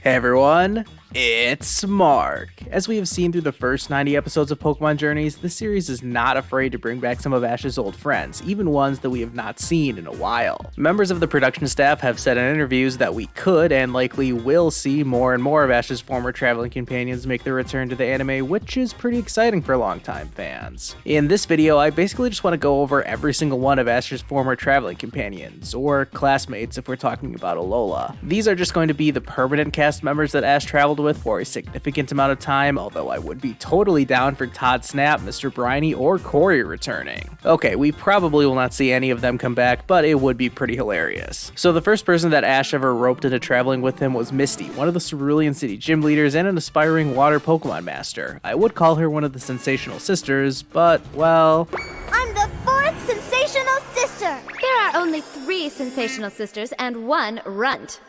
Hey everyone, it's Mark. As we have seen through the first 90 episodes of Pokémon Journeys, the series is not afraid to bring back some of Ash's old friends, even ones that we have not seen in a while. Members of the production staff have said in interviews that we could and likely will see more and more of Ash's former traveling companions make their return to the anime, which is pretty exciting for longtime fans. In this video, I basically just want to go over every single one of Ash's former traveling companions, or classmates if we're talking about Alola. These are just going to be the permanent cast members that Ash traveled with for a significant amount of time, although I would be totally down for Todd Snap, Mr. Briny, or Corey returning. Okay, we probably will not see any of them come back, but it would be pretty hilarious. So the first person that Ash ever roped into traveling with him was Misty, one of the Cerulean City gym leaders and an aspiring water Pokemon master. I would call her one of the sensational sisters, but, well... I'm the fourth sensational sister! There are only 3 sensational sisters and 1 runt.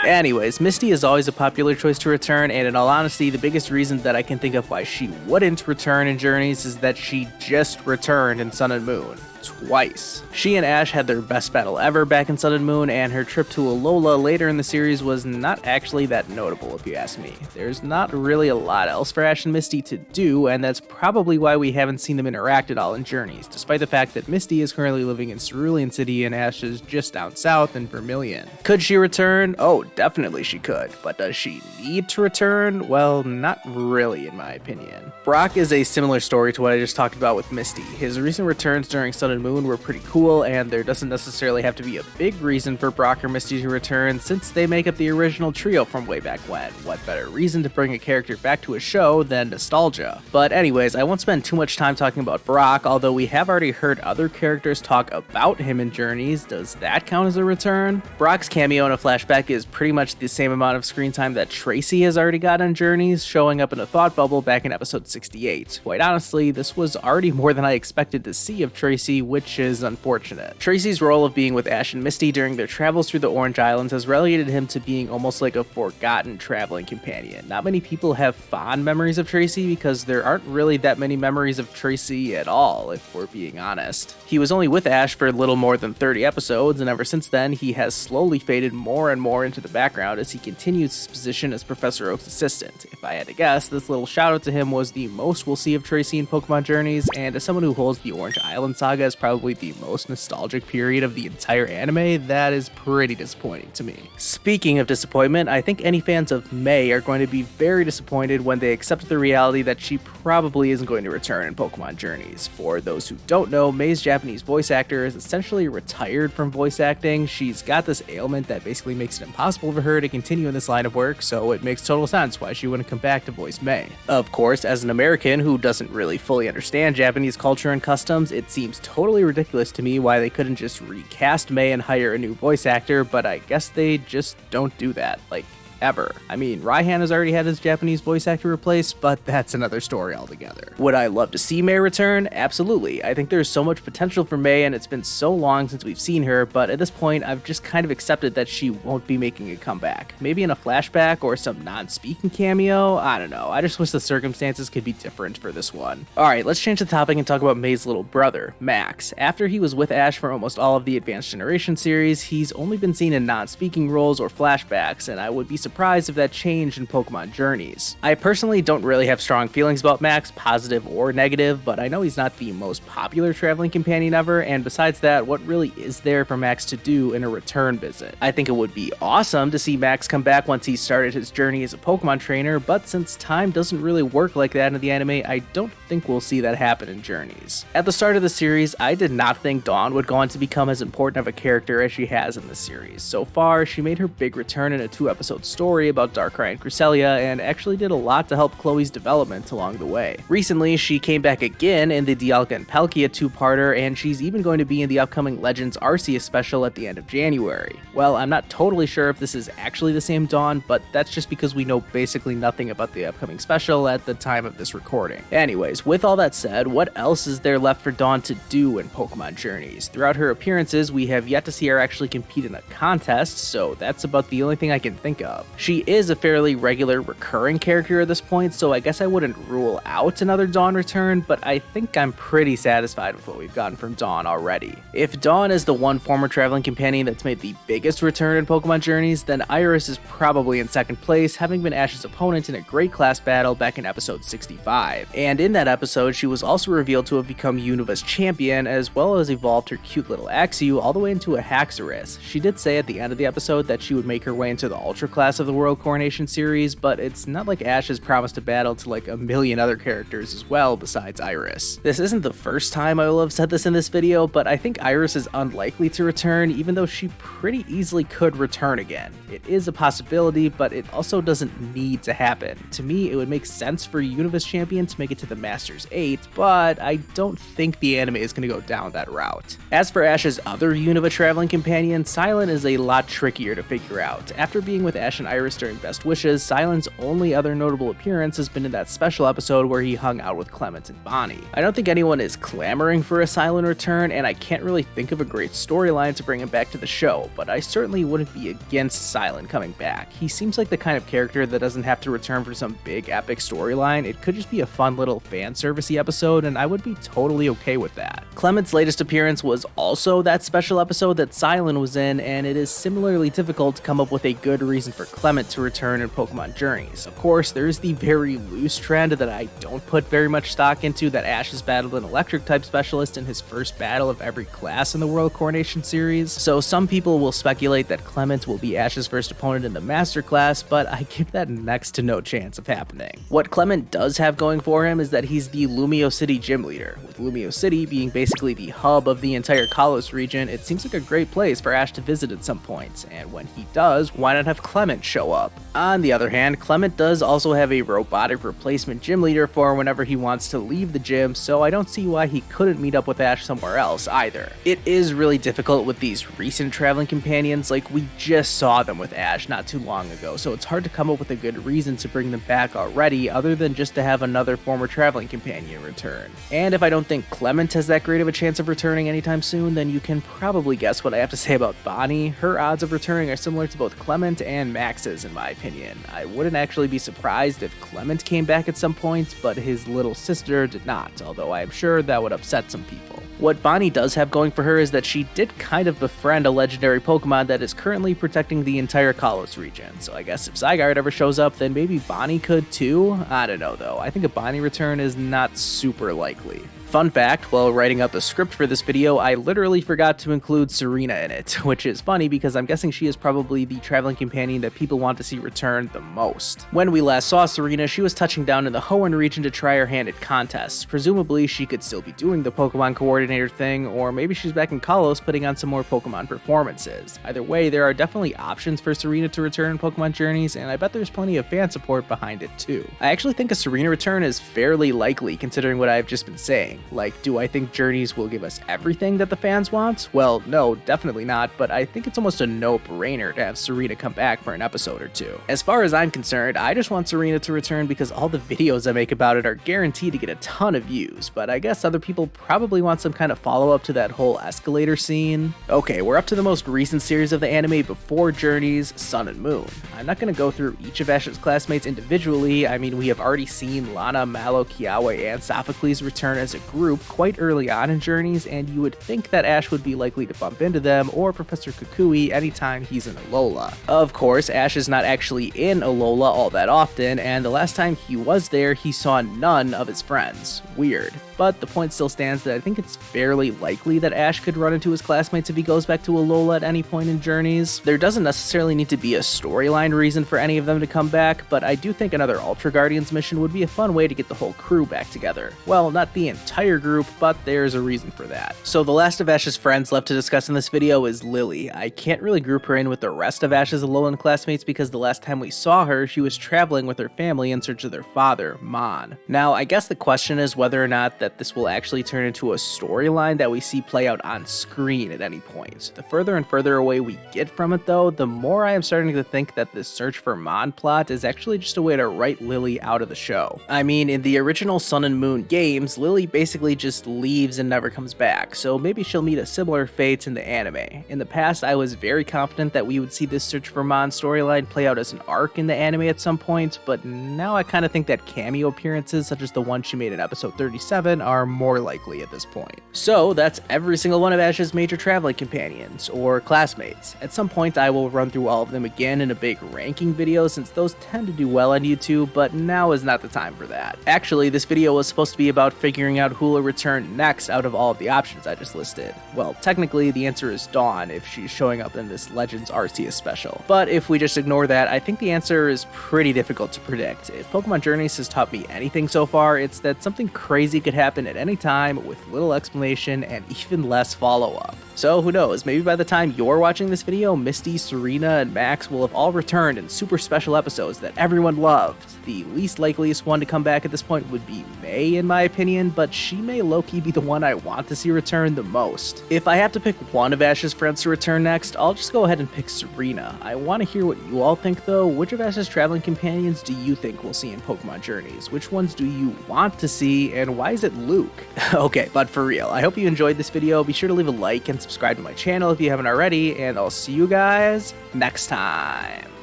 Anyways, Misty is always a popular choice to return, and in all honesty, the biggest reason that I can think of why she wouldn't return in Journeys is that she just returned in Sun and Moon. Twice. She and Ash had their best battle ever back in Sun and Moon, and her trip to Alola later in the series was not actually that notable if you ask me. There's not really a lot else for Ash and Misty to do, and that's probably why we haven't seen them interact at all in Journeys, despite the fact that Misty is currently living in Cerulean City and Ash is just down south in Vermilion. Could she return? Oh, definitely she could, but does she need to return? Well, not really in my opinion. Brock is a similar story to what I just talked about with Misty. His recent returns during Sun and Moon were pretty cool, and there doesn't necessarily have to be a big reason for Brock or Misty to return since they make up the original trio from way back when. What better reason to bring a character back to a show than nostalgia? But anyways, I won't spend too much time talking about Brock, although we have already heard other characters talk about him in Journeys. Does that count as a return? Brock's cameo in a flashback is pretty much the same amount of screen time that Tracey has already got in Journeys, showing up in a thought bubble back in episode 68. Quite honestly, this was already more than I expected to see of Tracey, which is unfortunate. Tracey's role of being with Ash and Misty during their travels through the Orange Islands has relegated him to being almost like a forgotten traveling companion. Not many people have fond memories of Tracey because there aren't really that many memories of Tracey at all, if we're being honest. He was only with Ash for a little more than 30 episodes, and ever since then, he has slowly faded more and more into the background as he continues his position as Professor Oak's assistant. If I had to guess, this little shout out to him was the most we'll see of Tracey in Pokemon Journeys, and as someone who holds the Orange Island saga as probably the most nostalgic period of the entire anime, that is pretty disappointing to me. Speaking of disappointment, I think any fans of May are going to be very disappointed when they accept the reality that she probably isn't going to return in Pokemon Journeys. For those who don't know, May's Japanese voice actor is essentially retired from voice acting. She's got this ailment that basically makes it impossible for her to continue in this line of work, so it makes total sense why she wouldn't come back to voice May. Of course, as an American who doesn't really fully understand Japanese culture and customs, it seems totally ridiculous to me why they couldn't just recast May and hire a new voice actor, but I guess they just don't do that, like, ever. I mean, Raihan has already had his Japanese voice actor replaced, but that's another story altogether. Would I love to see May return? Absolutely. I think there's so much potential for May, and it's been so long since we've seen her, but at this point, I've just kind of accepted that she won't be making a comeback. Maybe in a flashback or some non-speaking cameo? I don't know. I just wish the circumstances could be different for this one. Alright, let's change the topic and talk about May's little brother, Max. After he was with Ash for almost all of the Advanced Generation series, he's only been seen in non-speaking roles or flashbacks, and I would be surprised if that changed in Pokemon Journeys. I personally don't really have strong feelings about Max, positive or negative, but I know he's not the most popular traveling companion ever, and besides that, what really is there for Max to do in a return visit? I think it would be awesome to see Max come back once he started his journey as a Pokemon trainer, but since time doesn't really work like that in the anime, I don't think we'll see that happen in Journeys. At the start of the series, I did not think Dawn would go on to become as important of a character as she has in the series. So far, she made her big return in a 2-episode story about Darkrai and Cresselia, and actually did a lot to help Chloe's development along the way. Recently, she came back again in the Dialga and Palkia 2-parter, and she's even going to be in the upcoming Legends Arceus special at the end of January. Well, I'm not totally sure if this is actually the same Dawn, but that's just because we know basically nothing about the upcoming special at the time of this recording. Anyways, with all that said, what else is there left for Dawn to do in Pokemon Journeys? Throughout her appearances, we have yet to see her actually compete in a contest, so that's about the only thing I can think of. She is a fairly regular recurring character at this point, so I guess I wouldn't rule out another Dawn return, but I think I'm pretty satisfied with what we've gotten from Dawn already. If Dawn is the one former traveling companion that's made the biggest return in Pokemon Journeys, then Iris is probably in second place, having been Ash's opponent in a great class battle back in episode 65. And in that episode, she was also revealed to have become Unova's champion, as well as evolved her cute little Axew all the way into a Haxorus. She did say at the end of the episode that she would make her way into the Ultra class of the World Coronation series, but it's not like Ash has promised a battle to like a million other characters as well besides Iris. This isn't the first time I will have said this in this video, but I think Iris is unlikely to return, even though she pretty easily could return again. It is a possibility, but it also doesn't need to happen. To me, it would make sense for Unova's champion to make it to the Masters 8, but I don't think the anime is going to go down that route. As for Ash's other Unova traveling companion, Cilan is a lot trickier to figure out. After being with Ash and Iris during Best Wishes, Cilan's only other notable appearance has been in that special episode where he hung out with Clemont and Bonnie. I don't think anyone is clamoring for a Cilan return, and I can't really think of a great storyline to bring him back to the show, but I certainly wouldn't be against Cilan coming back. He seems like the kind of character that doesn't have to return for some big epic storyline. It could just be a fun little fan servicey episode, and I would be totally okay with that. Clement's latest appearance was also that special episode that Cilan was in, and it is similarly difficult to come up with a good reason for Clement to return in Pokemon Journeys. Of course, there is the very loose trend that I don't put very much stock into that Ash has battled an electric type specialist in his first battle of every class in the World Coronation series, so some people will speculate that Clement will be Ash's first opponent in the Master class, but I give that next to no chance of happening. What Clement does have going for him is that he's the Lumio City gym leader, with Lumio City being basically the hub of the entire Kalos region. It seems like a great place for Ash to visit at some point, and when he does, why not have Clement show up? On the other hand, Clement does also have a robotic replacement gym leader for whenever he wants to leave the gym, so I don't see why he couldn't meet up with Ash somewhere else either. It is really difficult with these recent traveling companions, like we just saw them with Ash not too long ago, so it's hard to come up with a good reason to bring them back already other than just to have another former traveling companion return. And if I don't think Clement has that great of a chance of returning anytime soon, then you can probably guess what I have to say about Bonnie. Her odds of returning are similar to both Clement and Max's in my opinion. I wouldn't actually be surprised if Clement came back at some point, but his little sister did not, although I am sure that would upset some people. What Bonnie does have going for her is that she did kind of befriend a legendary Pokemon that is currently protecting the entire Kalos region, so I guess if Zygarde ever shows up, then maybe Bonnie could too? I don't know though, I think a Bonnie return is not super likely. Fun fact, while writing out the script for this video, I literally forgot to include Serena in it, which is funny because I'm guessing she is probably the traveling companion that people want to see return the most. When we last saw Serena, she was touching down in the Hoenn region to try her hand at contests. Presumably, she could still be doing the Pokemon coordinator thing, or maybe she's back in Kalos putting on some more Pokemon performances. Either way, there are definitely options for Serena to return in Pokemon Journeys, and I bet there's plenty of fan support behind it too. I actually think a Serena return is fairly likely considering what I've just been saying. Like, do I think Journeys will give us everything that the fans want? Well, no, definitely not, but I think it's almost a no-brainer to have Serena come back for an episode or two. As far as I'm concerned, I just want Serena to return because all the videos I make about it are guaranteed to get a ton of views, but I guess other people probably want some kind of follow-up to that whole escalator scene. Okay, we're up to the most recent series of the anime before Journeys, Sun and Moon. I'm not going to go through each of Ash's classmates individually. I mean, we have already seen Lana, Mallow, Kiawe, and Sophocles return as a group quite early on in Journeys, and you would think that Ash would be likely to bump into them or Professor Kukui anytime he's in Alola. Of course, Ash is not actually in Alola all that often, and the last time he was there, he saw none of his friends. Weird. But the point still stands that I think it's fairly likely that Ash could run into his classmates if he goes back to Alola at any point in Journeys. There doesn't necessarily need to be a storyline reason for any of them to come back, but I do think another Ultra Guardians mission would be a fun way to get the whole crew back together. Well, not the entire group, but there's a reason for that. So the last of Ash's friends left to discuss in this video is Lillie. I can't really group her in with the rest of Ash's Alolan classmates because the last time we saw her, she was traveling with her family in search of their father, Mon. Now, I guess the question is whether or not that this will actually turn into a storyline that we see play out on screen at any point. The further and further away we get from it though, the more I am starting to think that this search for Mon plot is actually just a way to write Lillie out of the show. I mean, in the original Sun and Moon games, Lillie basically basically just leaves and never comes back, so maybe she'll meet a similar fate in the anime. In the past, I was very confident that we would see this Search for Mon storyline play out as an arc in the anime at some point, but now I kind of think that cameo appearances, such as the one she made in episode 37, are more likely at this point. So that's every single one of Ash's major traveling companions, or classmates. At some point, I will run through all of them again in a big ranking video, since those tend to do well on YouTube, but now is not the time for that. Actually, this video was supposed to be about figuring out who will return next out of all of the options I just listed. Well, technically, the answer is Dawn if she's showing up in this Legends Arceus special. But if we just ignore that, I think the answer is pretty difficult to predict. If Pokemon Journeys has taught me anything so far, it's that something crazy could happen at any time with little explanation and even less follow-up. So who knows, maybe by the time you're watching this video, Misty, Serena, and Max will have all returned in super special episodes that everyone loved. The least likeliest one to come back at this point would be May, in my opinion, but she may low-key be the one I want to see return the most. If I have to pick one of Ash's friends to return next, I'll just go ahead and pick Serena. I want to hear what you all think though. Which of Ash's traveling companions do you think we'll see in Pokemon Journeys? Which ones do you want to see, and why is it Luke? Okay, but for real, I hope you enjoyed this video. Be sure to leave a like and subscribe to my channel if you haven't already, and I'll see you guys next time.